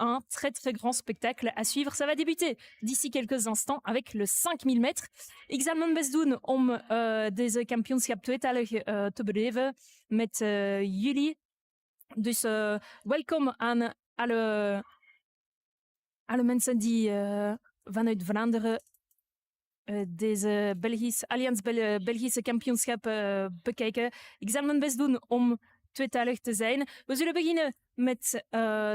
un très très grand spectacle à suivre. Ça va débuter d'ici quelques instants avec le 5000 mètres. Ik zal mijn best doen om deze kampioenschap tweetalig te beleven met jullie. Dus welkom aan alle mensen die vanuit Vlaanderen deze Belgische kampioenschap bekijken. Ik zal mijn best doen om tweetalig te zijn. We zullen beginnen met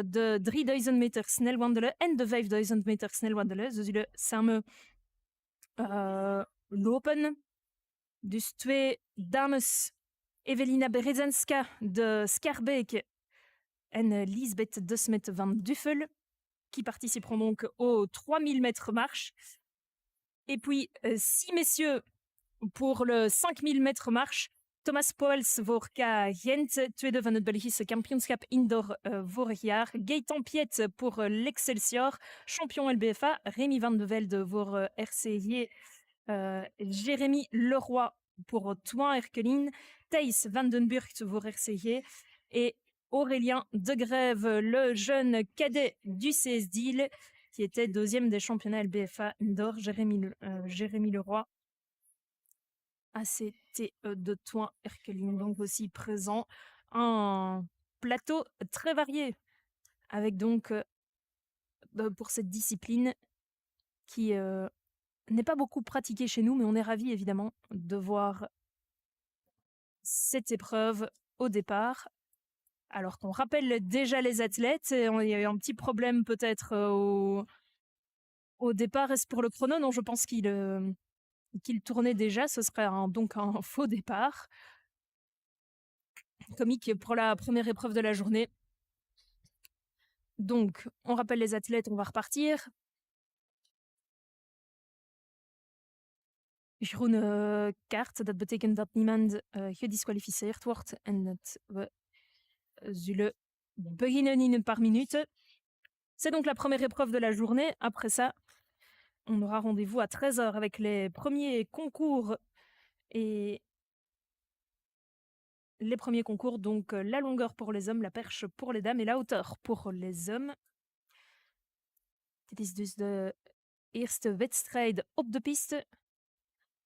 de 3000 meter snelwandelen en de 5000 meter snelwandelen. Ze zullen samen lopen. Dus twee dames, Evelina Berezenska de Schaerbeek en Lisbeth De Smet van Duffel, qui participeront donc aux 3000 mètres marche. Et puis, 6 messieurs pour le 5000 mètres marche. Thomas Pauwels voor Gent, tweede van het Belgische kampioenschap indoor vorig jaar. Gaëtan Piet pour l'Excelsior, champion LBFA. Rémi van de Velde voor RCJ. Jérémy Leroy pour Toin Erkelin. Thijs van den Burgt voor RCJ. Et Aurélien Degrève, le jeune cadet du CS Deal, qui était deuxième des championnats LBFA indoor. Jérémy Leroy, ACT de Toin Erkelin, donc aussi présent. Un plateau très varié, avec donc pour cette discipline qui n'est pas beaucoup pratiquée chez nous, mais on est ravis évidemment de voir cette épreuve au départ. Alors qu'on rappelle déjà les athlètes, il y a eu un petit problème peut-être au départ. Est-ce pour le chrono? Non, je pense qu'il tournait déjà. Ce serait donc un faux départ. Comique pour la première épreuve de la journée. Donc, on rappelle les athlètes, on va repartir. Groene kaart, dat betekent dat niemand gedisqualificeerd wordt en dat we zullen beginnen in een paar minuten. C'est donc la première épreuve de la journée. Après ça, on aura rendez-vous à 13h avec les premiers concours. Et les premiers concours, donc la longueur pour les hommes, la perche pour les dames et la hauteur pour les hommes. Dit is dus de eerste wedstrijd op de piste.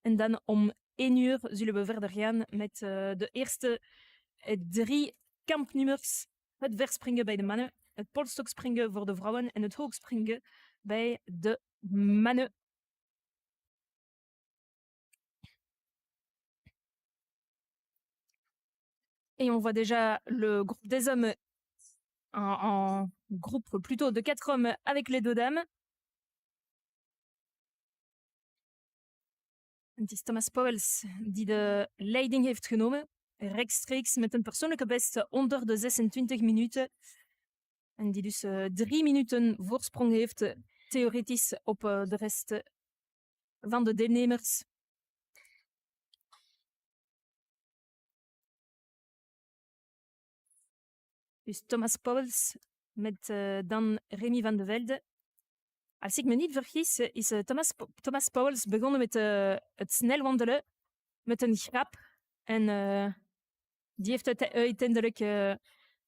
En dan om 1 uur zullen we verder gaan met de eerste 3 kampnummers. Het verspringen bij de mannen, het polstokspringen voor de vrouwen en het hoogspringen bij de mannen. Et on voit déjà le groupe des hommes, un groupe plutôt de 4 hommes avec les 2 dames. Het is Thomas Pauwels die de leiding heeft genomen, rechtstreeks met een persoonlijke beste onder de 26 minuten. En die dus 3 minuten voorsprong heeft, theoretisch, op de rest van de deelnemers. Dus Thomas Pauwels met dan Rémi van de Velde. Als ik me niet vergis, is Thomas Pauwels begonnen met het snelwandelen met een grap. En die heeft uiteindelijk de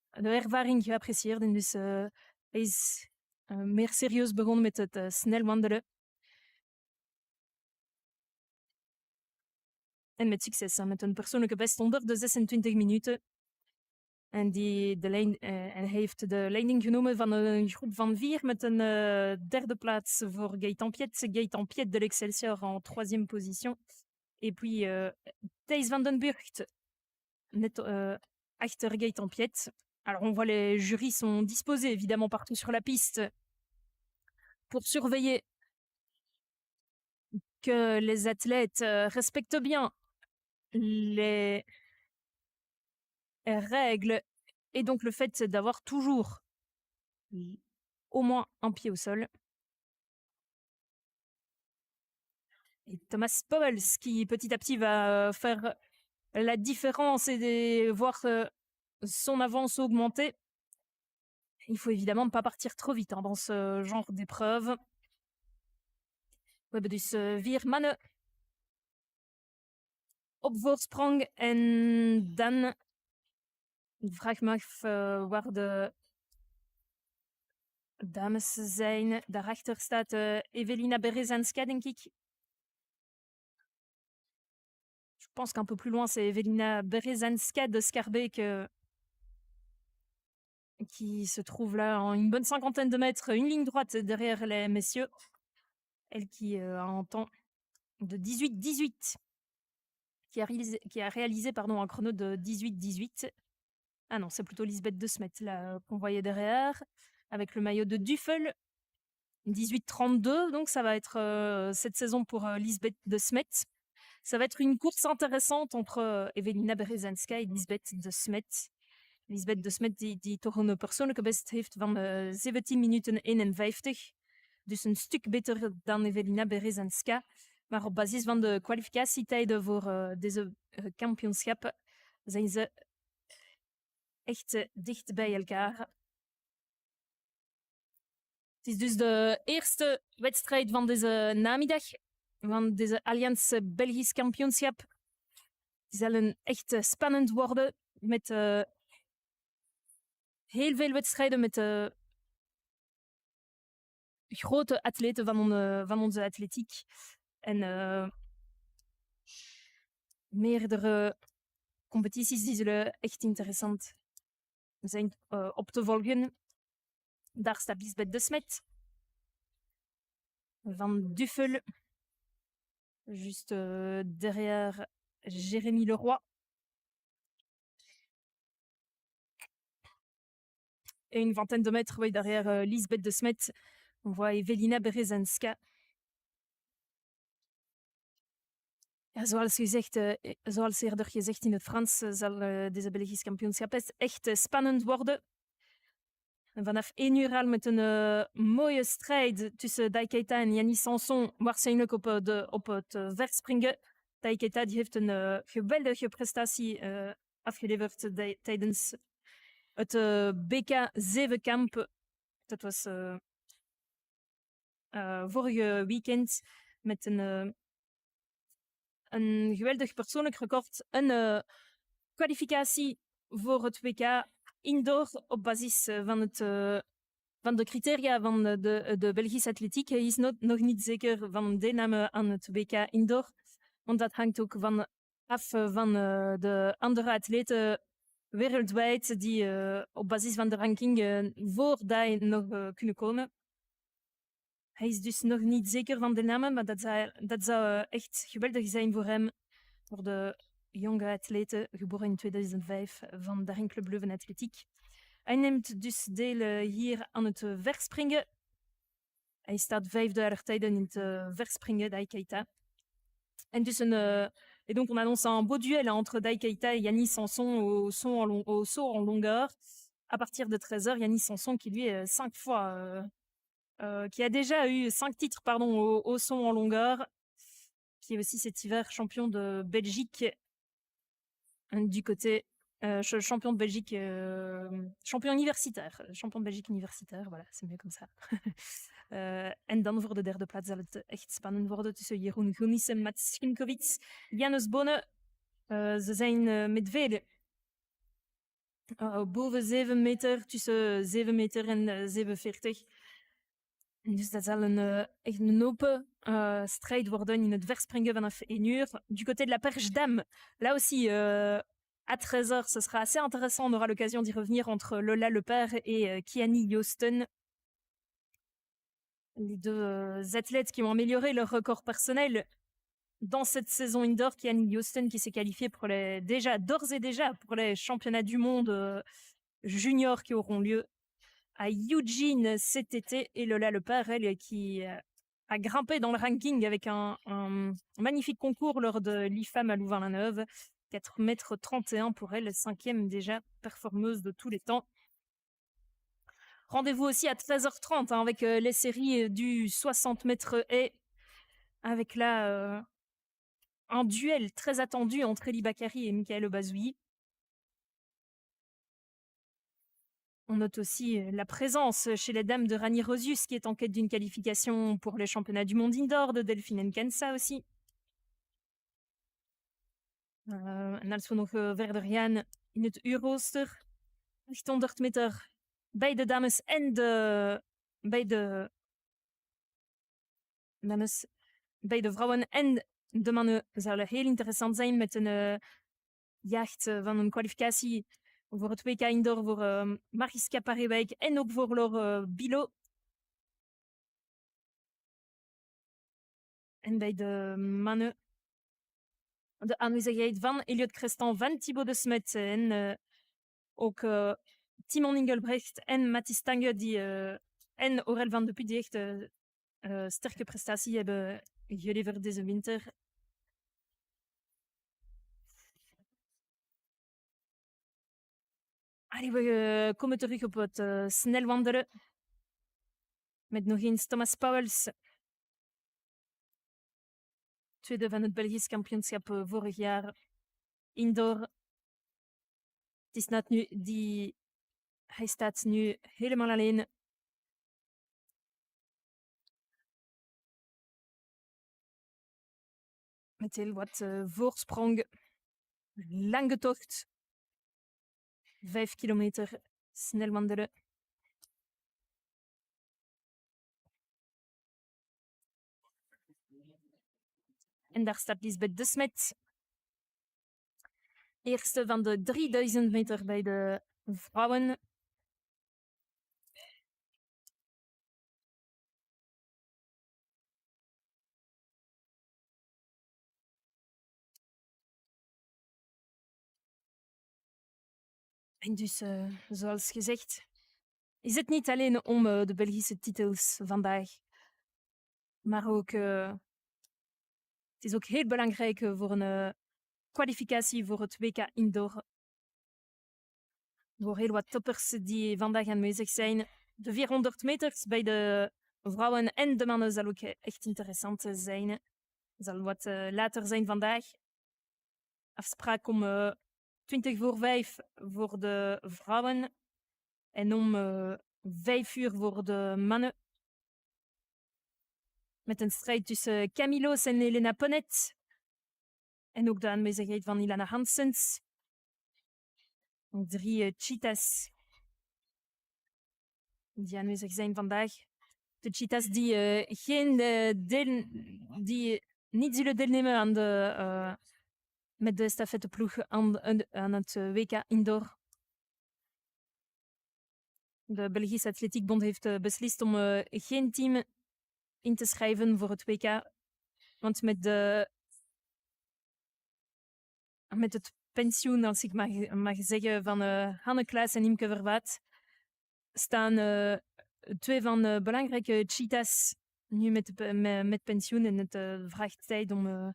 ervaring geapprecieerd. En dus hij is meer serieus begonnen met het snelwandelen. En met succes, met een persoonlijke best onder de 26 minuten. En hij heeft de leiding genomen van een groep van 4 met een derde plaats voor Gaëtan Piet. Gaëtan Piet de l'Excelsior en 3e position. Et puis Thijs van den Burgt, net achter Gaëtan Piet. Alors on voit les jurys sont disposés évidemment partout sur la piste pour surveiller que les athlètes respectent bien les règles et donc le fait d'avoir toujours au moins un pied au sol. Et Thomas Pauwels qui petit à petit va faire la différence et voir son avance augmenter. Il faut évidemment ne pas partir trop vite dans ce genre d'épreuve. We hebben dus 4 mannen op voorsprong en dan vraag me af waar de dames zijn. Daarachter staat Evelina Berezanska, denk ik. Je pense qu'un peu plus loin, c'est Evelina Berezanska de Schaerbeek qui se trouve là en une bonne 50aine de mètres, une ligne droite derrière les messieurs. Elle qui a un temps de 18-18, qui a réalisé un chrono de 18-18. Ah non, c'est plutôt Lisbeth De Smet là qu'on voyait derrière, avec le maillot de Duffel. 18-32, donc ça va être cette saison pour Lisbeth De Smet. Ça va être une course intéressante entre Evelina Berezanska et Lisbeth De Smet. Lisbeth De Smet die toch een persoonlijke best heeft van 17 minuten 51. Dus een stuk beter dan Evelina Berezanska. Maar op basis van de kwalificatietijden voor deze kampioenschappen zijn ze echt dicht bij elkaar. Het is dus de eerste wedstrijd van deze namiddag, van deze Allianz Belgisch kampioenschap. Het zal een echt spannend worden met heel veel wedstrijden met grote atleten van onze atletiek. En meerdere competities die zullen echt interessant zijn op te volgen. Daar staat Lisbeth De Smet van Duffel, juste derrière Jérémy Leroy. Et une vingtaine de mètres derrière Lisbeth De Smet, on voit Evelina Berezanska. Ja, zoals eerder gezegd in het Frans, zal deze Belgisch kampioenschap echt spannend worden. En vanaf 1 uur al met een mooie strijd tussen Dai Keita en Yannis Sanson, waarschijnlijk op het verspringen. Dai Keita die heeft een geweldige prestatie afgeleverd tijdens het BK 7-kamp. Dat was vorige weekend met een geweldig persoonlijk record. Een kwalificatie voor het WK indoor op basis van de criteria van de Belgische atletiek. Hij is nog niet zeker van deelname aan het WK indoor. Want dat hangt ook af van de andere atleten wereldwijd die op basis van de ranking voor die nog kunnen komen. Hij is dus nog niet zeker van deelname, maar dat zou echt geweldig zijn voor hem. Voor de jonge atleten, geboren in 2005 van de Daring Club Leuven Atletiek. Hij neemt dus deel hier aan het verspringen. Hij staat 5e tijden in het verspringen, Dai Keita. En dus et donc on annonce un beau duel entre Dai Keita et Yannis Sanson au saut en longueur. À partir de 13h, Yannis Sanson qui lui est 5 fois... qui a déjà eu 5 titres au saut en longueur, qui est aussi cet hiver champion de Belgique du côté champion de Belgique, champion universitair, champion de Belgique universitair, voilà, c'est mieux comme ça. En dan voor de derde plaats zal het echt spannend worden tussen Jeroen Groenissen, Mats Schinkowitz, Janus Bonne. Ze zijn met vele boven 7 meter, tussen 7 meter en 7,40. Dus dat zal echt een open strijd worden in het verspringen vanaf 1 uur. Du côté de la perche dame, là aussi, à 13h, ce sera assez intéressant. On aura l'occasion d'y revenir entre Lola Lepère et Kiani Joosten. Les deux athlètes qui ont amélioré leur record personnel dans cette saison indoor. Kiani Joosten qui s'est qualifiée pour d'ores et déjà pour les championnats du monde juniors qui auront lieu à Eugene cet été, et Lola Lepère, elle, qui a grimpé dans le ranking avec un magnifique concours lors de l'IFAM à Louvain-la-Neuve. 4,31 m pour elle, 5e déjà performeuse de tous les temps. Rendez-vous aussi à 13h30 avec les séries du 60 mètres et avec là un duel très attendu entre Elie Bakary et Michael Bazoui. On note aussi la présence chez les dames de Rani Rosius qui est en quête d'une qualification pour les championnats du monde indoor, de Delphine Nkensa aussi. En als we nog verder gaan in het uurrooster, 800 meter bij de dames en de bij de dames, bij de vrouwen en de mannen zullen heel interessant zijn met een jacht van een kwalificatie voor het WK Indoor voor Mariska Parewijk en ook voor Laure Bilo. En bij de mannen de aanwezigheid van Elliot Crestan, van Thibaut de Smet en ook Timon Ingelbrecht en Mathis Tange en Aurel van de Puy die echt sterke prestatie hebben geleverd deze winter. Allee, we komen terug op het snel wandelen. Met nog eens Thomas Pauwels. Tweede van het Belgisch kampioenschap vorig jaar. Indoor. Het is net nu hij staat nu helemaal alleen. Met heel wat voorsprong. Lange tocht. 5 kilometer snel wandelen. En daar staat Lisbeth de Smet. Eerste van de 3000 meter bij de vrouwen. En dus, zoals gezegd, is het niet alleen om de Belgische titels vandaag, maar ook het is ook heel belangrijk voor een kwalificatie voor het WK Indoor. Voor heel wat toppers die vandaag aanwezig zijn. De 400 meters bij de vrouwen en de mannen zal ook echt interessant zijn. Zal wat later zijn vandaag. Afspraak om 20 voor 5 voor de vrouwen en om 5 uur voor de mannen. Met een strijd tussen Camilos en Elena Ponnet. En ook de aanwezigheid van Ilana Hansens. 3 cheetahs die aanwezig zijn vandaag. De cheetahs die die niet zullen deelnemen aan met de stafetteploeg aan het WK Indoor. De Belgische Atletiekbond heeft beslist om geen team in te schrijven voor het WK. Want met het pensioen, als ik mag zeggen, van Hanne Klaas en Imke Verwaat, staan 2 van de belangrijke cheetahs nu met pensioen. En het vraagt tijd om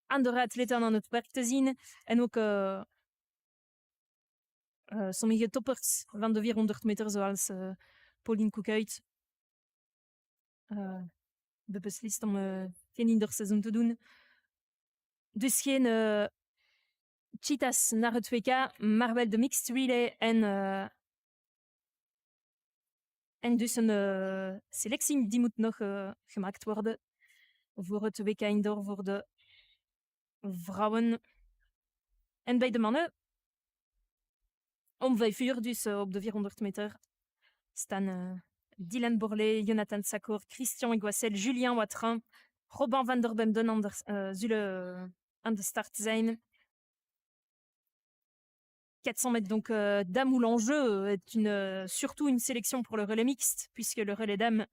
andere atleten aan het werk te zien. En ook sommige toppers van de 400 meter, zoals Pauline Koekuit, hebben beslist om geen indoorseizoen te doen. Dus geen cheetahs naar het WK, maar wel de mixed relay en dus een selectie die moet nog gemaakt worden voor het WK Indoor voor de vrouwen. En bij de mannen, om 5 uur, dus op de 400 meter, staan Dylan Borlée, Jonathan Sakor, Christian Iguacel, Julien Watrin, Robin van der Bemden zullen aan de start zijn. 400 mètres, donc dames ou l'enjeu est surtout une sélection pour le relais mixte, puisque le relais dames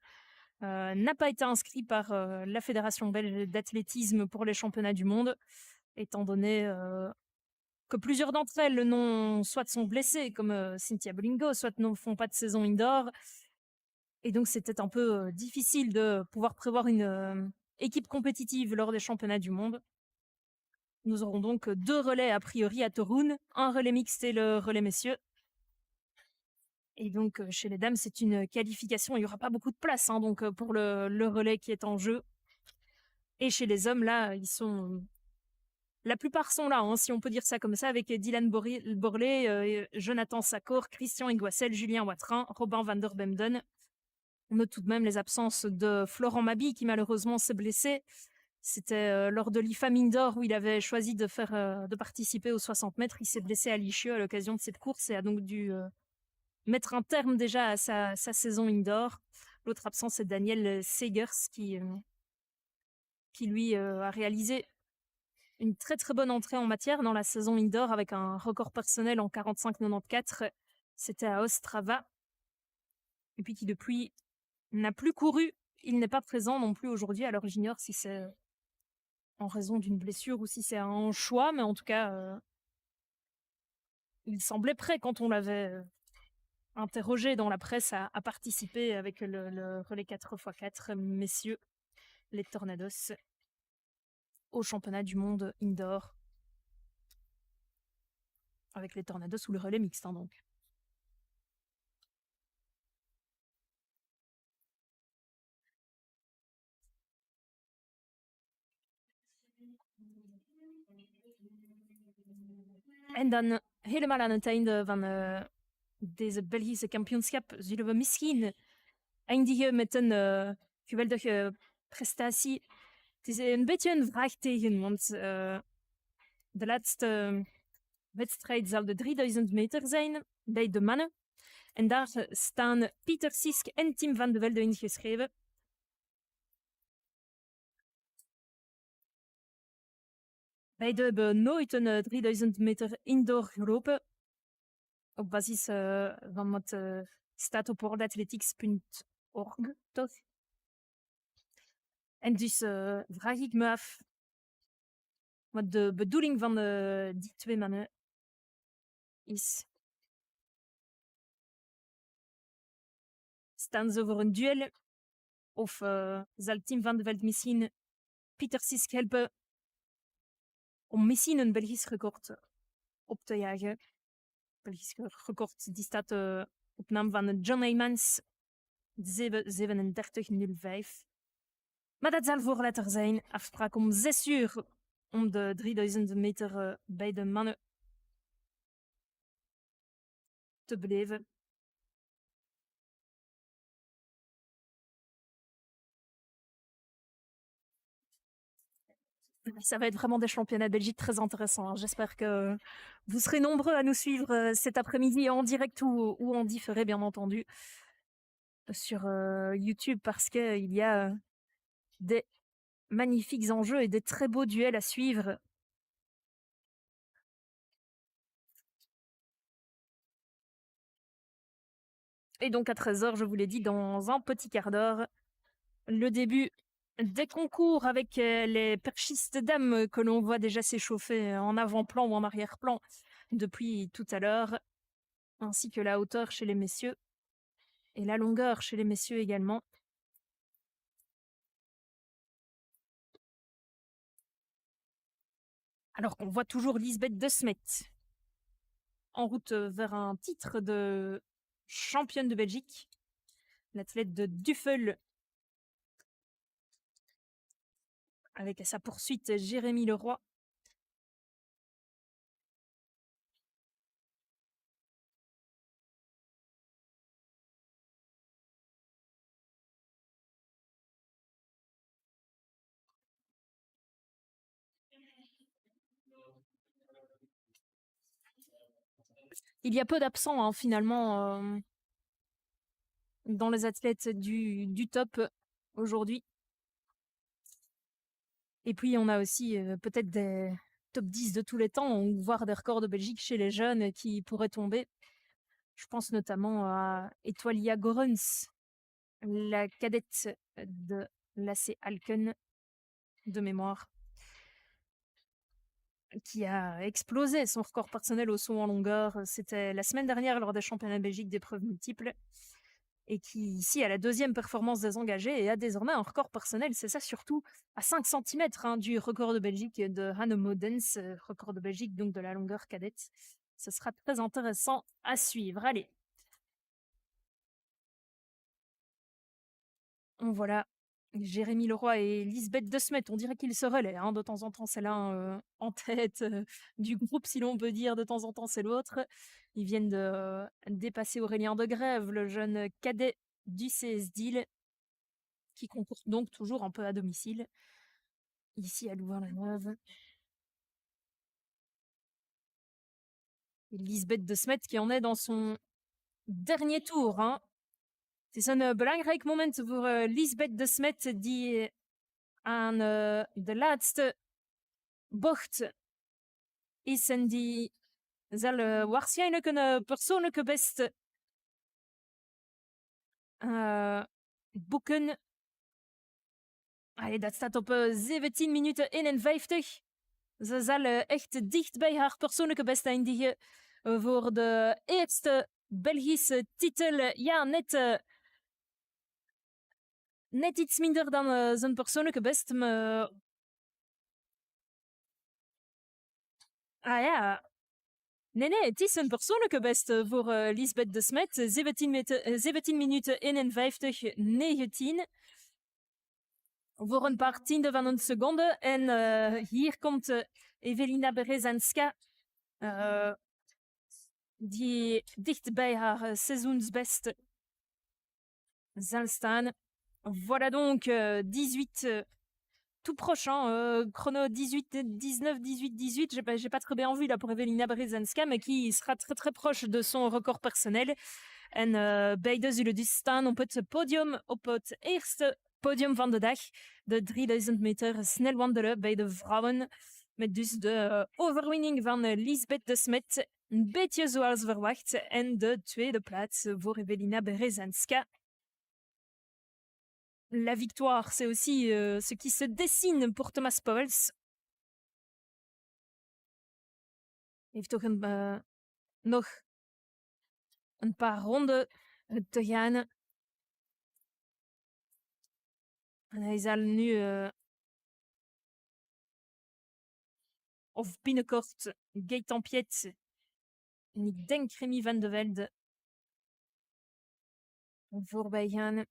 n'a pas été inscrit par la Fédération belge d'athlétisme pour les championnats du monde, étant donné que plusieurs d'entre elles soit sont blessées, comme Cynthia Bolingo, soit ne font pas de saison indoor. Et donc, c'était un peu difficile de pouvoir prévoir une équipe compétitive lors des championnats du monde. Nous aurons donc 2 relais a priori à Toruń, un relais mixte et le relais messieurs. Et donc, chez les dames, c'est une qualification. Il n'y aura pas beaucoup de place donc, pour le relais qui est en jeu. Et chez les hommes, là, la plupart sont là, si on peut dire ça comme ça, avec Dylan Borlée, Jonathan Sakor, Christian Iguacel, Julien Watrin, Robin van der Bemden. On note tout de même les absences de Florent Maby, qui malheureusement s'est blessé. C'était lors de l'IFAM Indoor où il avait choisi de participer aux 60 mètres. Il s'est blessé à l'ischio à l'occasion de cette course et a donc dû mettre un terme déjà à sa saison indoor. L'autre absent, c'est Daniel Segers qui lui a réalisé une très très bonne entrée en matière dans la saison indoor avec un record personnel en 45,94. C'était à Ostrava. Et puis qui depuis n'a plus couru. Il n'est pas présent non plus aujourd'hui. Alors j'ignore si c'est en raison d'une blessure ou si c'est un choix, mais en tout cas, il semblait prêt quand on l'avait interrogé dans la presse à participer avec le relais 4x4 messieurs, les Tornados, au championnat du monde indoor, avec les Tornados ou le relais mixte, hein, donc. En dan helemaal aan het einde van deze Belgische kampioenschap zullen we misschien eindigen met een geweldige prestatie. Het is een beetje een vraagteken, want de laatste wedstrijd zal de 3000 meter zijn bij de mannen. En daar staan Pieter Sisk en Tim van de Velde ingeschreven. Beide hebben nooit een 3000 meter indoor gelopen. Op basis van wat staat op worldathletics.org, toch? En dus vraag ik me af wat de bedoeling van die twee mannen is. Staan ze voor een duel? Of zal Tim van de Velde misschien Pieter Sisk helpen om misschien een Belgisch record op te jagen? Belgisch record die staat op naam van John Heymans, 7:37:05. Maar dat zal voor later zijn. Afspraak om 6 uur om de 3000 meter bij de mannen te beleven. Ça va être vraiment des championnats de Belgique très intéressants, hein. J'espère que vous serez nombreux à nous suivre cet après-midi en direct ou en différé, bien entendu, sur YouTube, parce qu'il y a des magnifiques enjeux et des très beaux duels à suivre. Et donc à 13h, je vous l'ai dit, dans un petit quart d'heure, le début des concours avec les perchistes dames que l'on voit déjà s'échauffer en avant-plan ou en arrière-plan depuis tout à l'heure, ainsi que la hauteur chez les messieurs et la longueur chez les messieurs également. Alors qu'on voit toujours Lisbeth De Smet en route vers un titre de championne de Belgique, l'athlète de Duffel, avec à sa poursuite Jérémy Leroy. Il y a peu d'absents, hein, finalement, dans les athlètes du top aujourd'hui. Et puis on a aussi peut-être des top 10 de tous les temps, voire des records de Belgique chez les jeunes qui pourraient tomber. Je pense notamment à Etoilia Gorens, la cadette de l'AC Alken de mémoire, qui a explosé son record personnel au saut en longueur. C'était la semaine dernière lors des championnats de Belgique d'épreuves multiples. Et qui, ici, a la deuxième performance des engagés et a désormais un record personnel, c'est ça surtout, à 5 cm du record de Belgique de Hanne Modens, record de Belgique donc de la longueur cadette. Ce sera très intéressant à suivre. Allez. Voilà. Jérémy Leroy et Lisbeth De Smet, on dirait qu'ils se relaient, hein. De temps en temps, c'est l'un en tête du groupe, si l'on peut dire. De temps en temps, c'est l'autre. Ils viennent de dépasser Aurélien de Grève, le jeune cadet du CS Deal, qui concourt donc toujours un peu à domicile, ici à Louvain-la-Neuve. Et Lisbeth De Smet qui en est dans son dernier tour. Hè. Het is een belangrijk moment voor Lisbeth de Smet, die aan de laatste bocht is en die zal waarschijnlijk een persoonlijke beste boeken. Allee, dat staat op 17 minuten 51. Ze zal echt dicht bij haar persoonlijke best eindigen voor de eerste Belgische titel. Ja, net iets minder dan zijn persoonlijke best. Maar... Ah ja. Nee, het is een persoonlijke best voor Lisbeth de Smet. 17 minuten 51, 19. Voor een paar tienden van een seconde. En hier komt Evelina Berezanska, die dicht bij haar seizoensbeste zal staan. Voilà donc 18 tout proche, chrono 18, 19, 18, 18. J'ai pas très bien vu là pour Evelina Berezanska, mais qui sera très très proche de son record personnel. En beide zullen dus staan op het podium, op het eerste podium van de dag. De 3000 meter snel wandelen bij de vrouwen. Met dus de overwinning van Lisbeth de Smet. Een beetje zoals verwacht. En de tweede plaats voor Evelina Berezanska. La victoire, c'est aussi ce qui se dessine pour Thomas Pauwels. Heeft toch nog een paar ronden te gaan. En hij zal nu of binnenkort Gaëtan Piet en ik denk Remy van de Velde voorbij gaan.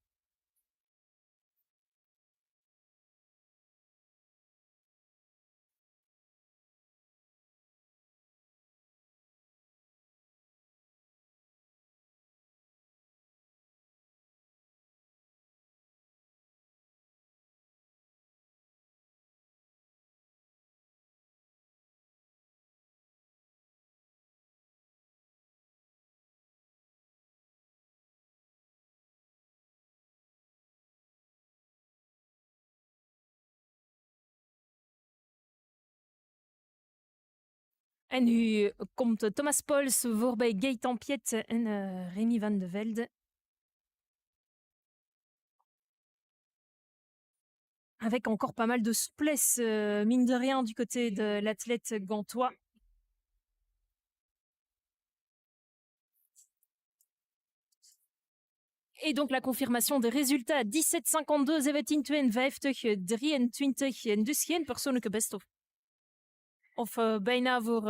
En nu komt Thomas Pauwels voorbij Gaëtan Piet en Remy van de Velde. Avec encore pas mal de souplesse, mine de rien, du côté de l'athlète gantois. Et donc la confirmation des résultats. 17:52, 17:52, 23 en dus geen persoonlijke best of bijna voor